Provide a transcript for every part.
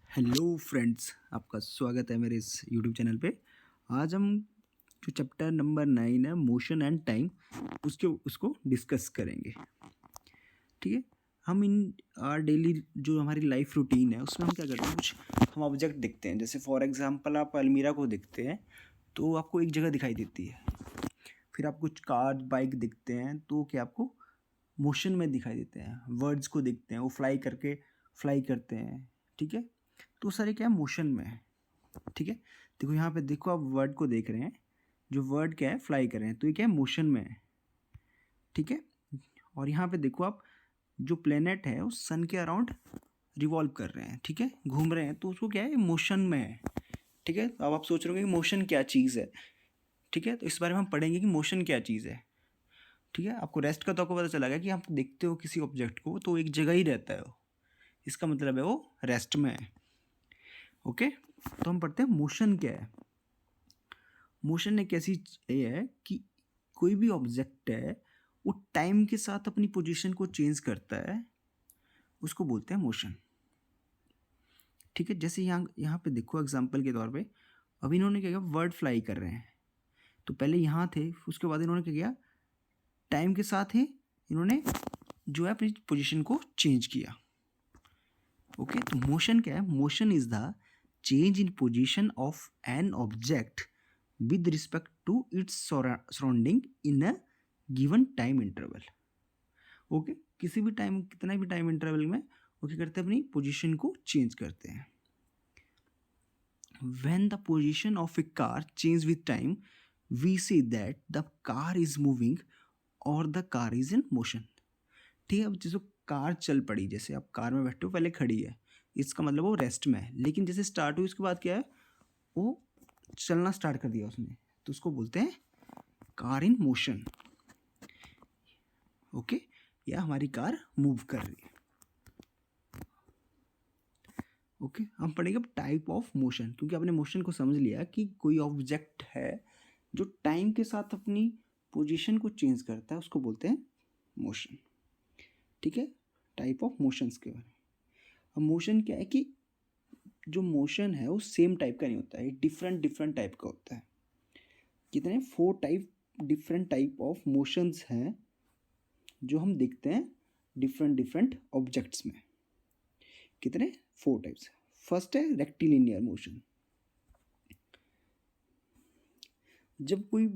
Hello friends, आपका स्वागत है मेरे इस यूट्यूब चैनल पे। आज हम जो चैप्टर नंबर 9 है मोशन एंड टाइम उसको डिस्कस करेंगे। ठीक है। हम इन डेली जो हमारी लाइफ रूटीन है उसमें हम क्या करते हैं, कुछ हम ऑब्जेक्ट देखते हैं। जैसे फॉर एग्जांपल आप अलमीरा को देखते हैं तो आपको एक जगह दिखाई देती है। फिर आप कुछ कार बाइक देखते हैं तो क्या आपको मोशन में दिखाई देते हैं। वर्ड्स को देखते हैं, वो फ्लाई करते हैं। ठीक है। तो सारे क्या है, मोशन में है। ठीक है। देखो यहाँ पे, देखो आप वर्ड को देख रहे हैं, जो वर्ड क्या है, फ्लाई कर रहे हैं, तो ये क्या है, मोशन में है। ठीक है। और यहाँ पे देखो आप, जो प्लेनेट है उस सन के अराउंड रिवॉल्व कर रहे हैं। ठीक है, घूम रहे हैं, तो उसको क्या है, मोशन में है। ठीक है। तो अब आप सोच रहे होंगे कि मोशन क्या चीज़ है। ठीक है, तो इस बारे में हम पढ़ेंगे कि मोशन क्या चीज़ है। ठीक है। आपको रेस्ट का तो आपको पता चला गया कि आप देखते हो किसी ऑब्जेक्ट को तो एक जगह ही रहता है वो, इसका मतलब है वो रेस्ट में है। ओके। तो हम पढ़ते हैं मोशन क्या है। मोशन एक ऐसी ये है कि कोई भी ऑब्जेक्ट है वो टाइम के साथ अपनी पोजीशन को चेंज करता है, उसको बोलते हैं मोशन। ठीक है। जैसे यहाँ यहाँ पे देखो एग्जांपल के तौर पे, अभी इन्होंने क्या किया, वर्ड फ्लाई कर रहे हैं। तो पहले यहाँ थे, उसके बाद इन्होंने क्या किया, टाइम के साथ ही इन्होंने जो है अपनी पोजीशन को चेंज किया। ओके। तो मोशन क्या है, motion is the change in position of an object with respect to its surrounding in a given time interval। Okay. किसी भी टाइम, कितना भी टाइम इंटरवल में वो क्या करते हैं, अपनी पोजीशन को चेंज करते हैं। when the position of a car change with time we say that the car is moving or the car is in motion। ठीक है। अब जैसे कार चल पड़ी, जैसे आप कार में बैठे हो, पहले खड़ी है, इसका मतलब वो रेस्ट में है, लेकिन जैसे स्टार्ट हुई उसके बाद क्या है, वो चलना स्टार्ट कर दिया उसने, तो उसको बोलते हैं कार इन मोशन। ओके। या हमारी कार मूव कर रही है। ओके। हम पढ़ेंगे अब टाइप ऑफ मोशन, क्योंकि आपने मोशन को समझ लिया कि कोई ऑब्जेक्ट है जो टाइम के साथ अपनी पोजीशन को चेंज करता है, उसको बोलते हैं मोशन। ठीक है। टाइप ऑफ मोशंस के बारे में। अब मोशन क्या है कि जो मोशन है वो सेम टाइप का नहीं होता है, डिफरेंट डिफरेंट टाइप का होता है। कितने 4 डिफरेंट टाइप ऑफ मोशंस हैं जो हम देखते हैं डिफरेंट डिफरेंट ऑब्जेक्ट्स में। कितने 4 टाइप्स। फर्स्ट है रेक्टिलिनियर मोशन। जब कोई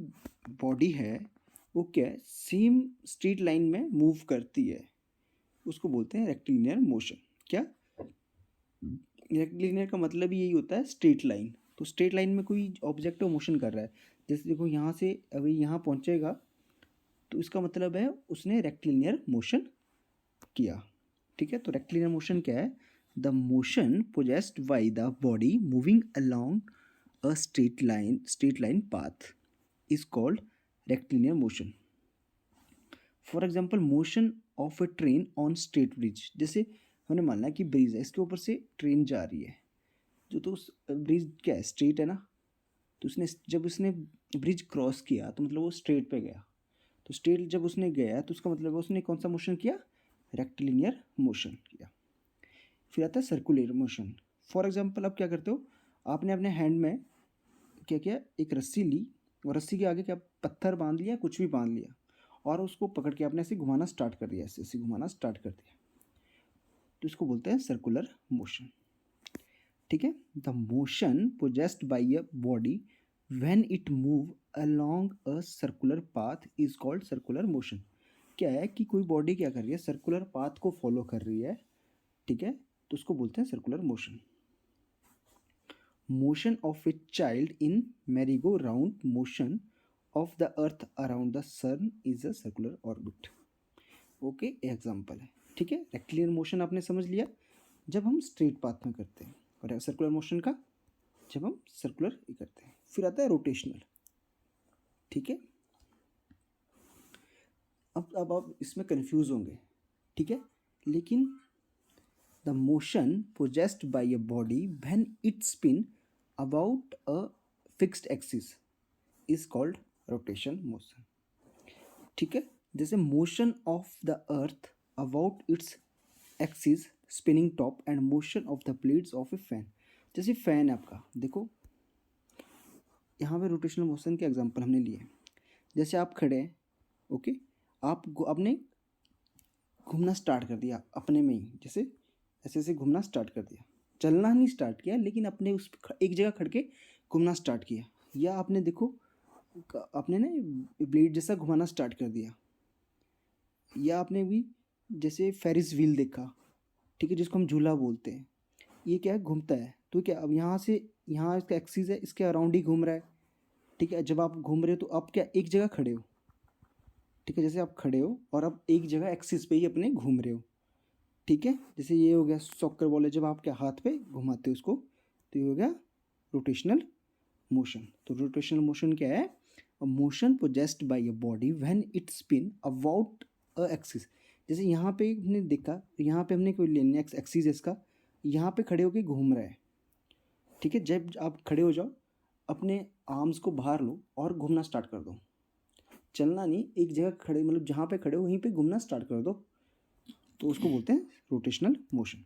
बॉडी है वो क्या है, सेम स्ट्रेट लाइन में मूव करती है, उसको बोलते हैं रेक्टिलिनियर मोशन। क्या रेक्टिलिनियर का मतलब ही यही होता है, स्ट्रेट लाइन। तो स्ट्रेट लाइन में कोई ऑब्जेक्ट मोशन कर रहा है, जैसे देखो यहाँ से अभी यहाँ पहुँचेगा, तो इसका मतलब है उसने रेक्टिलिनियर मोशन किया। ठीक है। तो रेक्टिलिनियर मोशन क्या है, the motion possessed by the body moving along a straight line path is called rectilinear motion. For example motion of A train on straight bridge. जैसे हमने माना कि ब्रिज है, इसके ऊपर से ट्रेन जा रही है, जो तो ब्रिज क्या है, स्ट्रेट है ना, तो उसने जब उसने ब्रिज क्रॉस किया तो मतलब वो स्ट्रेट पे गया। तो स्ट्रेट जब उसने गया तो उसका मतलब उसने कौन सा मोशन किया, रेक्टिलिनियर मोशन किया। फिर आता है सर्कुलर मोशन। फॉर एग्जाम्पल आप क्या करते हो, आपने अपने हैंड में क्या किया, एक रस्सी ली और रस्सी के आगे क्या पत्थर बांध लिया, कुछ भी बांध लिया, और उसको पकड़ के आपने ऐसे घुमाना स्टार्ट कर दिया, ऐसे घुमाना स्टार्ट कर दिया, तो इसको बोलते हैं सर्कुलर मोशन। ठीक है। The motion possessed by a body when it move along a circular path is called circular motion. क्या है कि कोई बॉडी क्या कर रही है, सर्कुलर पाथ को फॉलो कर रही है। ठीक है। तो उसको बोलते हैं circular motion. Motion of a child in merry go round motion of the earth around the sun is a circular orbit. Okay, example है। ठीक है। रेक्टिलिनियर मोशन आपने समझ लिया जब हम स्ट्रेट पाथ में करते हैं, और सर्कुलर मोशन का जब हम सर्कुलर करते हैं। फिर आता है रोटेशनल। ठीक है। अब आप इसमें कंफ्यूज होंगे। ठीक है। लेकिन the motion possessed by a body when it spin about a fixed axis is called rotation motion. ठीक है। जैसे motion of the earth about its axis spinning top and motion of the blades of A fan. जैसे fan है आपका, देखो यहाँ पे rotational motion के एग्जांपल हमने लिए। जैसे आप खड़े हैं, ओके, आपने घूमना स्टार्ट कर दिया अपने में ही, जैसे ऐसे ऐसे घूमना स्टार्ट कर दिया, चलना नहीं स्टार्ट किया लेकिन अपने उस एक जगह खड़ के घूमना स्टार्ट किया। या आपने देखो आपने ना ब्लेड जैसा घुमाना स्टार्ट कर दिया। या आपने भी जैसे फेरिस व्हील देखा, ठीक है, जिसको हम झूला बोलते हैं। ये क्या है, घूमता है। तो क्या अब यहाँ से यहाँ इसका एक्सिस है, इसके अराउंड ही घूम रहा है, ठीक है। जब आप घूम रहे हो तो आप क्या एक जगह खड़े हो, ठीक है, जैसे आप खड़े हो और आप एक जगह एक्सिस पे ही अपने घूम रहे हो, ठीक है। जैसे ये हो गया सॉकर बॉल है, जब आप क्या हाथ पे घुमाते हो उसको, तो ये हो गया रोटेशनल मोशन। तो रोटेशनल मोशन क्या है, a motion possessed by a body when it spin about a axis. जैसे यहाँ पे हमने देखा, यहाँ पे हमने कोई लेने एक्सिस है इसका, यहाँ पे खड़े होके घूम रहा है, ठीक है। जब आप खड़े हो जाओ, अपने आर्म्स को बाहर लो और घूमना स्टार्ट कर दो। चलना नहीं, एक जगह खड़े, मतलब जहाँ पे खड़े हो वहीं पे घूमना स्टार्ट कर दो, तो उसको बोलते हैं रोटेशनल मोशन।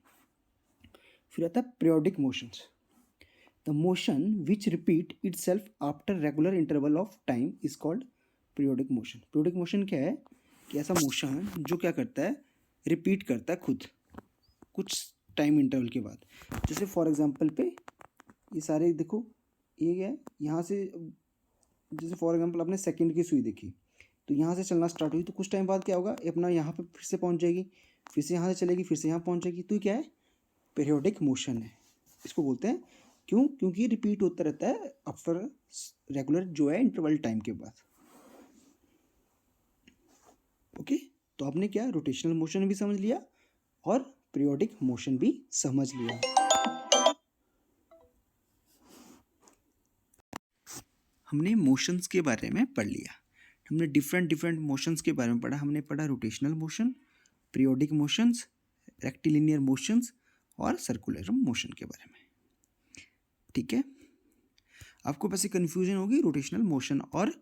फिर आता है periodic motions. The motion which repeat itself after regular interval of time is called periodic motion. Periodic motion क्या है कि ऐसा मोशन जो क्या करता है, रिपीट करता है खुद कुछ टाइम इंटरवल के बाद। जैसे फॉर एग्जांपल पे ये सारे देखो, ये क्या है, यहाँ से जैसे फॉर एग्जांपल आपने सेकंड की सुई देखी, तो यहाँ से चलना स्टार्ट हुई, तो कुछ टाइम बाद क्या होगा, ये अपना यहाँ पे फिर से पहुँच जाएगी, फिर से यहाँ से चलेगी, फिर से यहाँ पहुँच जाएगी। तो क्या है, पीरियोडिक मोशन है, इसको बोलते हैं। क्यों? क्योंकि रिपीट होता रहता है आफ्टर रेगुलर जो है इंटरवल टाइम के बाद। ओके, तो आपने क्या रोटेशनल मोशन भी समझ लिया और पीरियोडिक मोशन भी समझ लिया। हमने मोशंस के बारे में पढ़ लिया, हमने डिफरेंट मोशंस के बारे में पढ़ा। हमने पढ़ा rotational motion, periodic motions, rectilinear motions और सर्कुलर मोशन के बारे में, ठीक है। आपको वैसे कन्फ्यूजन होगी रोटेशनल मोशन और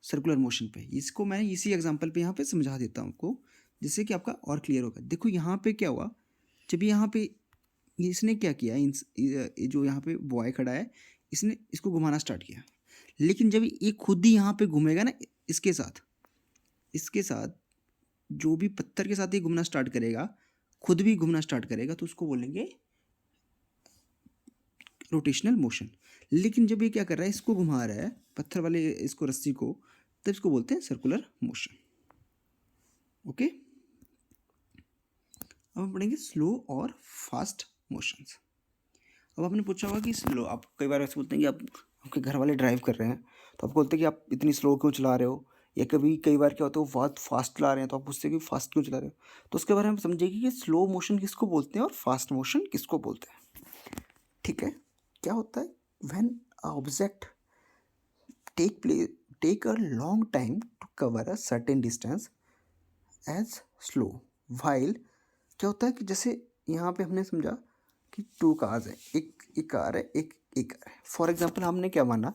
सर्कुलर मोशन पे, इसको मैं इसी एग्जांपल पे यहाँ पे समझा देता हूँ आपको, जिससे कि आपका और क्लियर होगा। देखो यहाँ पे क्या हुआ, जब यहाँ पे इसने क्या किया, जो यहाँ पे बॉय खड़ा है, इसने इसको घुमाना स्टार्ट किया, लेकिन जब ये खुद ही यहाँ पे घूमेगा ना, इसके साथ जो भी पत्थर के साथ ही घूमना स्टार्ट करेगा, खुद भी घूमना स्टार्ट करेगा, तो उसको बोलेंगे रोटेशनल मोशन। लेकिन जब ये क्या कर रहा है, इसको घुमा रहा है पत्थर वाले इसको रस्सी को, तब इसको बोलते हैं सर्कुलर मोशन। ओके, अब हम पढ़ेंगे स्लो और फास्ट मोशंस। अब आपने पूछा होगा कि स्लो, आप कई बार ऐसे बोलते हैं कि आपके घर वाले ड्राइव कर रहे हैं, तो आपको बोलते हैं कि आप इतनी स्लो क्यों चला रहे हो, या कई बार क्या होता है वो बहुत फास्ट चला रहे हैं, तो आप पूछते हैं कि फास्ट क्यों चला रहे हो। तो उसके बारे में समझेंगे कि स्लो मोशन किसको बोलते हैं और फास्ट मोशन किसको बोलते हैं, ठीक है। क्या होता है, when object take a long time to cover a certain distance as slow, while क्या होता है कि जैसे यहाँ पे हमने समझा कि 2 कार्स है, एक कार है, एक कार है। फॉर एग्जांपल हमने क्या माना,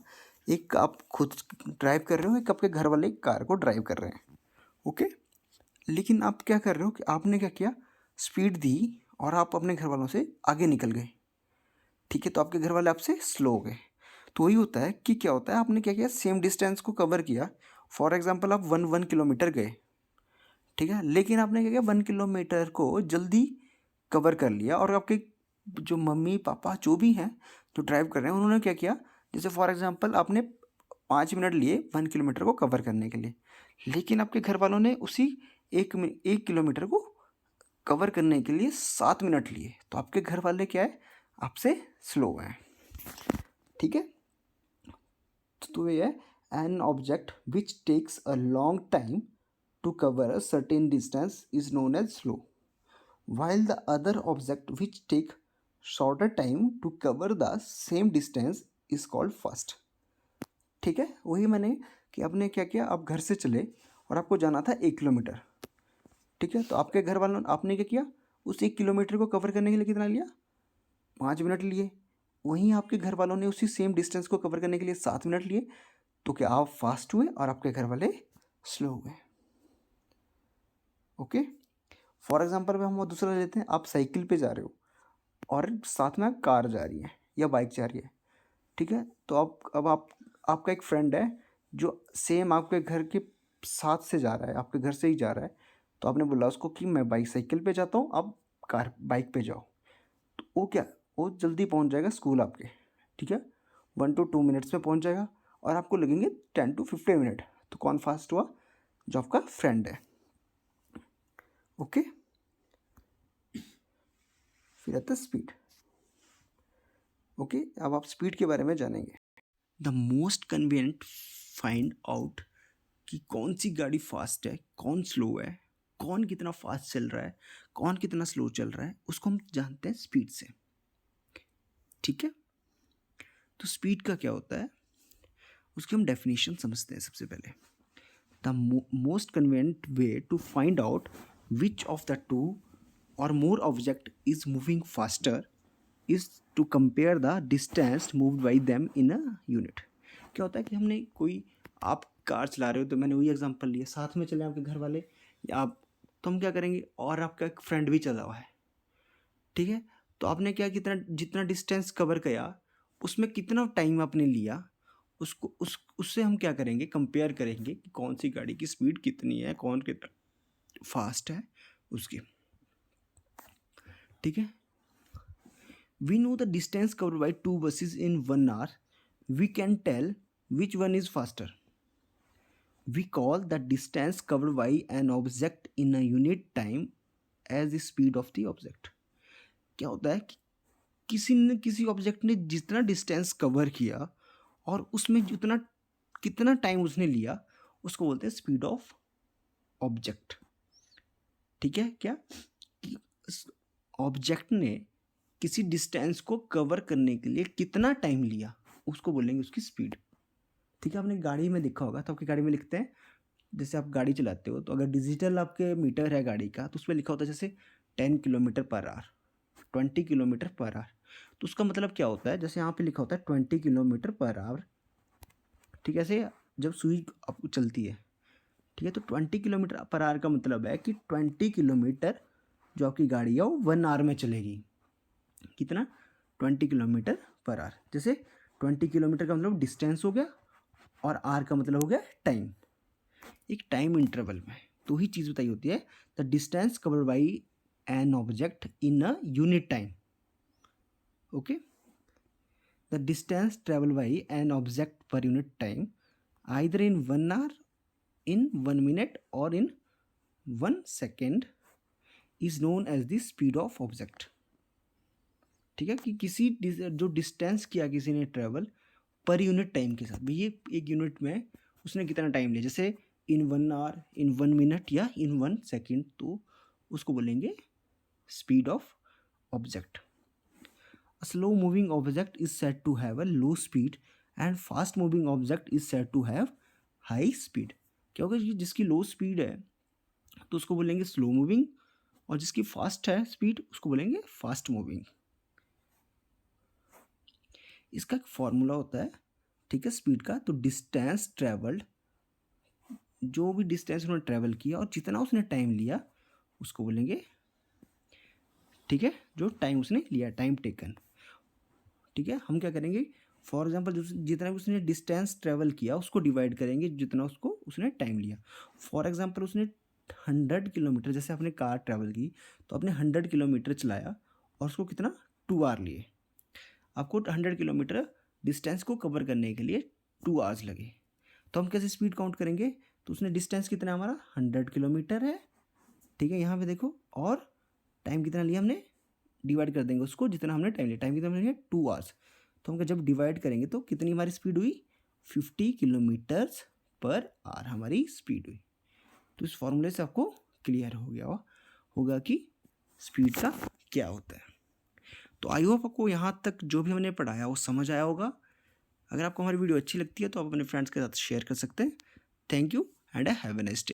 एक आप खुद ड्राइव कर रहे हो, एक आपके घर वाले कार को ड्राइव कर रहे हैं, ओके। लेकिन आप क्या कर रहे हो कि आपने क्या किया, स्पीड दी और आप अपने घर वालों से आगे निकल गए, ठीक है। तो आपके घर वाले आपसे स्लो हो गए। तो वही होता है कि क्या होता है, आपने क्या किया, सेम डिस्टेंस को कवर किया। फॉर एग्जांपल आप 1 किलोमीटर गए, ठीक है, लेकिन आपने क्या किया, 1 किलोमीटर को जल्दी कवर कर लिया, और आपके जो मम्मी पापा जो भी हैं जो ड्राइव कर रहे हैं, उन्होंने क्या किया, जैसे फॉर एग्जांपल आपने 5 मिनट लिए 1 किलोमीटर को कवर करने के लिए, लेकिन आपके घर वालों ने उसी 1 किलोमीटर को कवर करने के लिए 7 मिनट लिए। तो आपके घर वाले क्या है, आपसे स्लो हैं, ठीक है। तो ये है an object which takes a long time to cover a certain distance is known as slow, while the other object which take shorter time to cover the same distance is called fast, ठीक है। वही मैंने कि आपने क्या किया, आप घर से चले और आपको जाना था 1 किलोमीटर, ठीक है। तो आपके घर वालों आपने क्या किया, उस 1 किलोमीटर को कवर करने के लिए कितना लिया, 5 मिनट लिए। वहीं आपके घर वालों ने उसी सेम डिस्टेंस को कवर करने के लिए 7 मिनट लिए। तो क्या आप फास्ट हुए और आपके घर वाले स्लो हुए, ओके। फॉर एग्जांपल हम वो दूसरा लेते हैं, आप साइकिल पे जा रहे हो और साथ में कार जा रही है या बाइक जा रही है, ठीक है। तो अब आपका एक फ्रेंड है जो सेम आपके घर के साथ से जा रहा है, आपके घर से ही जा रहा है। तो आपने बोला उसको कि मैं साइकिल पे जाता हूँ, आप बाइक पे जाओ। तो वो जल्दी पहुँच जाएगा स्कूल आपके, ठीक है। 1 to 2 मिनट्स में पहुँच जाएगा और आपको लगेंगे 10 to 15 मिनट। तो कौन फास्ट हुआ? जो आपका फ्रेंड है। ओके, फिर आता है स्पीड। ओके, अब आप स्पीड के बारे में जानेंगे। The most convenient find out कि कौन सी गाड़ी फास्ट है, कौन स्लो है, कौन कितना फास्ट चल रहा है, कौन कितना स्लो चल रहा है, उसको हम जानते हैं स्पीड से, ठीक है। तो स्पीड का क्या होता है, उसकी हम डेफिनेशन समझते हैं सबसे पहले। The most convenient way to find out which of the two or more object is moving faster is to compare the distance moved by them in a unit. क्या होता है कि हमने आप कार चला रहे हो, तो मैंने वही एग्जांपल लिया, साथ में चले आपके घर वाले या आप, तो हम क्या करेंगे, और आपका एक फ्रेंड भी चला हुआ है, ठीक है। तो आपने क्या, जितना डिस्टेंस कवर किया उसमें कितना टाइम आपने लिया, उससे हम क्या करेंगे, कंपेयर करेंगे कि कौन सी गाड़ी की स्पीड कितनी है, कौन कितना फास्ट है उसकी, ठीक है। We know the distance covered by 2 buses in 1 hour. We can tell which one is faster. We call the distance covered by an object in a unit time as the speed of the object. क्या होता है कि किसी object ने जितना distance cover किया और उसमें कितना टाइम उसने लिया, उसको बोलते हैं स्पीड ऑफ ऑब्जेक्ट, ठीक है। क्या ऑब्जेक्ट ने किसी डिस्टेंस को कवर करने के लिए कितना टाइम लिया, उसको बोलेंगे उसकी स्पीड, ठीक है। आपने गाड़ी में देखा होगा, तो आपकी गाड़ी में लिखते हैं, जैसे आप गाड़ी चलाते हो तो अगर डिजिटल आपके मीटर है गाड़ी का, तो उसमें लिखा होता है जैसे 10 kilometre per hour, 20 kilometre per hour. तो उसका मतलब क्या होता है, जैसे यहाँ पे लिखा होता है 20 किलोमीटर पर आवर, ठीक है। ऐसे जब सुई आपको चलती है, ठीक है, तो 20 किलोमीटर पर आवर का मतलब है कि 20 किलोमीटर जो आपकी गाड़ी है वो 1 आवर में चलेगी। कितना? 20 किलोमीटर पर आवर। जैसे 20 किलोमीटर का मतलब डिस्टेंस हो गया और आर का मतलब हो गया टाइम, एक टाइम इंटरवल में। तो ही चीज़ बताई होती है, the distance covered by an object in a unit time. Okay, the distance travel by an object per unit time either in 1 hour, in 1 minute और in 1 second is known as the speed of object, ठीक है। कि किसी जो distance किया किसी ने travel पर यूनिट टाइम के साथ, भैया एक यूनिट में उसने कितना टाइम लिया, जैसे इन 1 आवर, इन 1 मिनट या इन 1 सेकेंड, तो उसको बोलेंगे speed of object. A slow moving object is said to have a low speed and fast moving object is said to have high speed. क्या होगा, जिसकी लो स्पीड है तो उसको बोलेंगे स्लो मूविंग, और जिसकी फास्ट है स्पीड उसको बोलेंगे फास्ट मूविंग। इसका एक फॉर्मूला होता है, ठीक है, स्पीड का। तो डिस्टेंस ट्रेवल्ड, जो भी डिस्टेंस उन्होंने ट्रेवल किया और जितना उसने टाइम लिया उसको बोलेंगे, ठीक है, जो टाइम उसने लिया, टाइम टेकन, ठीक है। हम क्या करेंगे, फॉर एग्जांपल जितना भी उसने डिस्टेंस ट्रेवल किया उसको डिवाइड करेंगे जितना उसने टाइम लिया। फॉर एग्जांपल उसने 100 किलोमीटर, जैसे आपने कार ट्रेवल की तो आपने 100 किलोमीटर चलाया और उसको कितना 2 आवर लिए, आपको 100 किलोमीटर डिस्टेंस को कवर करने के लिए 2 आवर्स लगे। तो हम कैसे स्पीड काउंट करेंगे, तो उसने डिस्टेंस कितना हमारा 100 किलोमीटर है, ठीक है, यहाँ पे देखो, और टाइम कितना लिया हमने, डिवाइड कर देंगे उसको जितना हमने टाइम लिया, टाइम कितना हमने लिया 2 आवर्स। तो हम जब डिवाइड करेंगे तो कितनी हमारी स्पीड हुई, 50 किलोमीटर्स पर आवर हमारी स्पीड हुई। तो इस फॉर्मूले से आपको क्लियर हो गया होगा कि स्पीड का क्या होता है। तो आई होप आपको यहाँ तक जो भी हमने पढ़ाया वो समझ आया होगा। अगर आपको हमारी वीडियो अच्छी लगती है तो आप अपने फ्रेंड्स के साथ शेयर कर सकते हैं। Thank you and have a nice day.